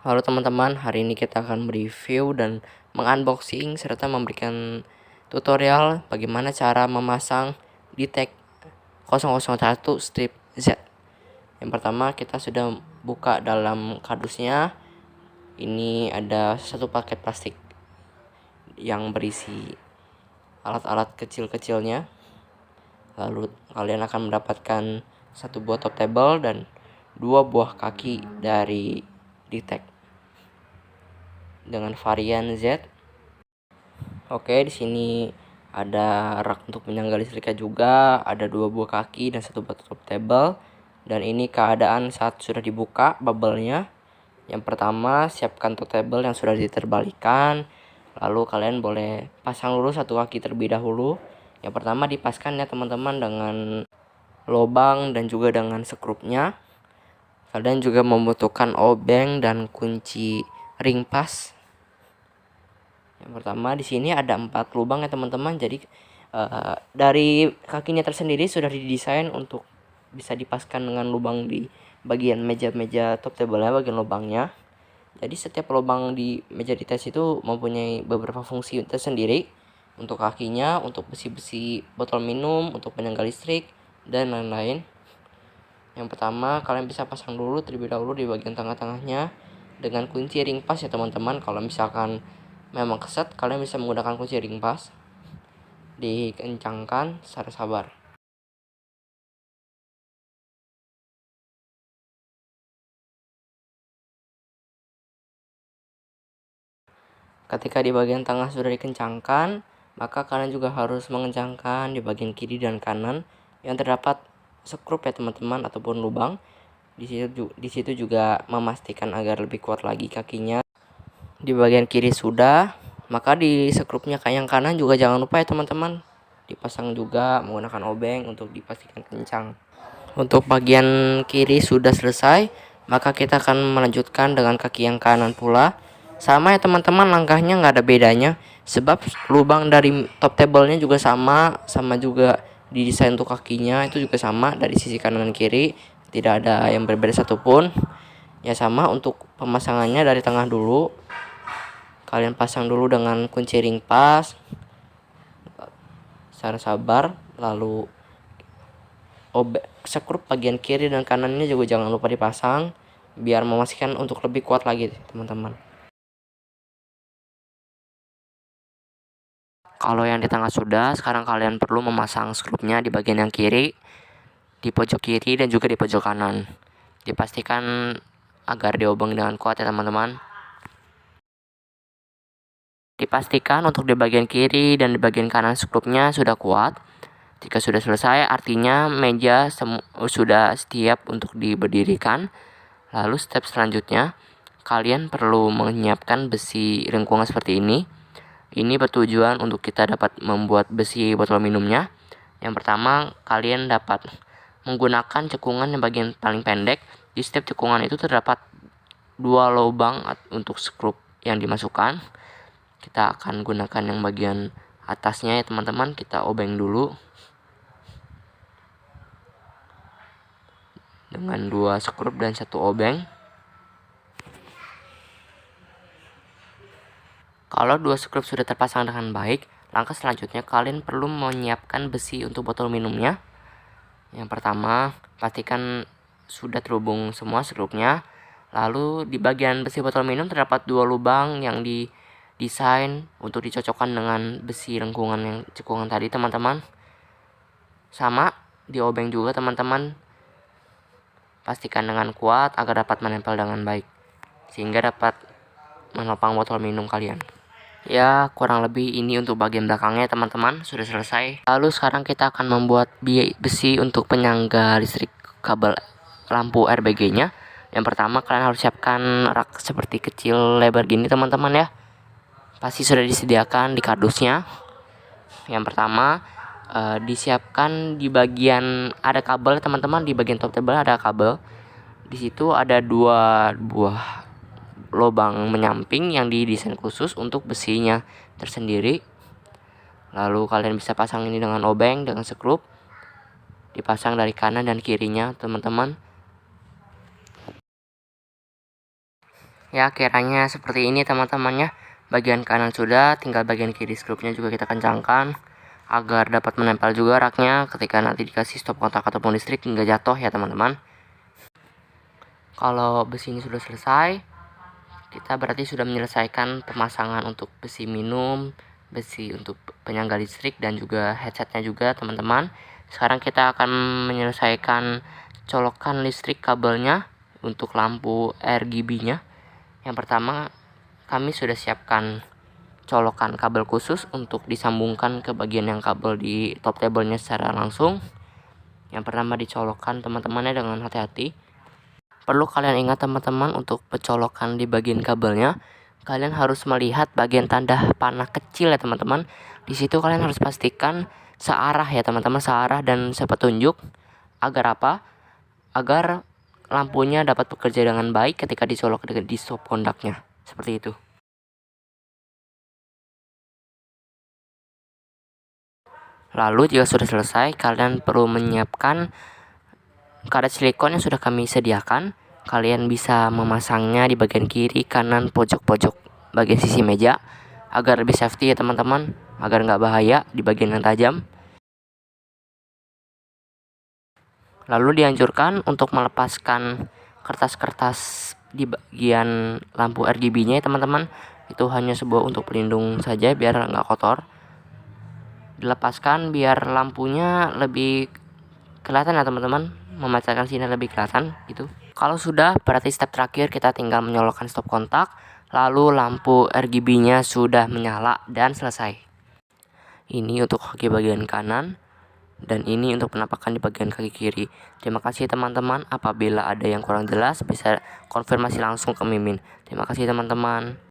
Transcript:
Halo teman-teman, hari ini kita akan mereview dan mengunboxing serta memberikan tutorial bagaimana cara memasang Ditec 001 strip Z. Yang pertama, kita sudah buka dalam kardusnya. Ini ada satu paket plastik yang berisi alat-alat kecil-kecilnya. Lalu kalian akan mendapatkan satu buah top table dan dua buah kaki dari Ditec dengan varian Z. Oke, di sini ada rak untuk penyangga listriknya juga, ada dua buah kaki dan satu buah top table. Dan ini keadaan saat sudah dibuka bubble-nya. Yang pertama, siapkan top table yang sudah diterbalikan. Lalu kalian boleh pasang dulu satu kaki terlebih dahulu. Yang pertama dipaskan ya teman-teman dengan lubang dan juga dengan skrupnya. Kalian juga membutuhkan obeng dan kunci ring pas. Yang pertama di sini ada 4 lubang ya teman-teman. Jadi dari kakinya tersendiri sudah didesain untuk bisa dipaskan dengan lubang di bagian meja-meja top table-nya, bagian lubangnya. Jadi setiap lubang di meja dites itu mempunyai beberapa fungsi tersendiri. Untuk kakinya, untuk besi-besi botol minum, untuk penyangga listrik, dan lain-lain. Yang pertama, kalian bisa pasang dulu terlebih dahulu di bagian tengah-tengahnya dengan kunci ring pas ya teman-teman. Kalau misalkan memang keset, kalian bisa menggunakan kunci ring pas. Dikencangkan secara sabar. Ketika di bagian tengah sudah dikencangkan, maka kalian juga harus mengencangkan di bagian kiri dan kanan yang terdapat skrup ya teman-teman, ataupun lubang. Di situ juga memastikan agar lebih kuat lagi kakinya. Di bagian kiri sudah, maka di skrupnya yang kanan juga jangan lupa ya teman-teman, dipasang juga menggunakan obeng untuk dipastikan kencang. Untuk bagian kiri sudah selesai, maka kita akan melanjutkan dengan kaki yang kanan pula. Sama ya teman-teman, langkahnya nggak ada bedanya, sebab lubang dari top table-nya juga sama juga didesain untuk kakinya itu juga sama dari sisi kanan dan kiri, tidak ada yang berbeda satupun. Ya sama untuk pemasangannya dari tengah dulu. Kalian pasang dulu dengan kunci ring pas secara sabar, lalu skrup bagian kiri dan kanannya juga jangan lupa dipasang biar memastikan untuk lebih kuat lagi teman-teman. Kalau yang di tengah sudah, sekarang kalian perlu memasang skrupnya di bagian yang kiri, di pojok kiri dan juga di pojok kanan. Dipastikan agar diobeng dengan kuat ya teman-teman. Dipastikan untuk di bagian kiri dan di bagian kanan skrupnya sudah kuat. Jika sudah selesai, artinya meja sudah siap untuk diberdirikan. Lalu step selanjutnya, kalian perlu menyiapkan besi lengkungan seperti ini. Ini bertujuan untuk kita dapat membuat besi botol minumnya. Yang pertama, kalian dapat menggunakan cekungan yang bagian paling pendek. Di setiap cekungan itu terdapat 2 lubang untuk skrup yang dimasukkan. Kita akan gunakan yang bagian atasnya ya teman-teman. Kita obeng dulu dengan 2 skrup dan 1 obeng. Kalau 2 skrup sudah terpasang dengan baik, langkah selanjutnya kalian perlu menyiapkan besi untuk botol minumnya. Yang pertama, pastikan sudah terhubung semua skrupnya. Lalu di bagian besi botol minum terdapat 2 lubang yang didesain untuk dicocokkan dengan besi lengkungan yang cekungan tadi teman-teman. Sama, diobeng juga teman-teman. Pastikan dengan kuat agar dapat menempel dengan baik, sehingga dapat menopang botol minum kalian. Ya, kurang lebih ini untuk bagian belakangnya teman-teman, sudah selesai. Lalu sekarang kita akan membuat besi untuk penyangga listrik kabel lampu RBG-nya. Yang pertama, kalian harus siapkan rak seperti kecil lebar gini teman-teman ya. Pasti sudah disediakan di kardusnya. Yang pertama, disiapkan di bagian ada kabel teman-teman, di bagian top table ada kabel. Di situ ada 2 buah lubang menyamping yang didesain khusus untuk besinya tersendiri. Lalu kalian bisa pasang ini dengan obeng, dengan skrup. Dipasang dari kanan dan kirinya teman-teman. Ya, kiranya seperti ini teman-temannya. Bagian kanan sudah, tinggal bagian kiri skrupnya juga kita kencangkan agar dapat menempel juga raknya ketika nanti dikasih stop kontak ataupun listrik hingga jatuh ya teman-teman. Kalau besi ini sudah selesai, kita berarti sudah menyelesaikan pemasangan untuk besi minum, besi untuk penyangga listrik, dan juga headsetnya juga teman-teman. Sekarang kita akan menyelesaikan colokan listrik kabelnya untuk lampu RGB nya. Yang pertama, kami sudah siapkan colokan kabel khusus untuk disambungkan ke bagian yang kabel di top table-nya secara langsung. Yang pertama dicolokkan teman-temannya dengan hati-hati. Perlu kalian ingat teman-teman, untuk pencolokan di bagian kabelnya, kalian harus melihat bagian tanda panah kecil ya teman-teman. Di situ kalian harus pastikan searah ya teman-teman, searah dan sepetunjuk. Agar apa? Agar lampunya dapat bekerja dengan baik ketika dicolok di stop kontaknya. Seperti itu. Lalu jika sudah selesai, kalian perlu menyiapkan karet silikon yang sudah kami sediakan. Kalian bisa memasangnya di bagian kiri, kanan, pojok-pojok bagian sisi meja agar lebih safety ya teman-teman, agar nggak bahaya di bagian yang tajam. Lalu dianjurkan untuk melepaskan kertas-kertas di bagian lampu RGB-nya ya teman-teman. Itu hanya sebuah untuk pelindung saja biar nggak kotor. Dilepaskan biar lampunya lebih kelihatan ya teman-teman, memancarkan sinar lebih kelihatan gitu. Kalau sudah, berarti step terakhir kita tinggal menyalakan stop kontak, lalu lampu RGB-nya sudah menyala dan selesai. Ini untuk kaki bagian kanan, dan ini untuk penampakan di bagian kaki kiri. Terima kasih teman-teman. Apabila ada yang kurang jelas, bisa konfirmasi langsung ke Mimin. Terima kasih teman-teman.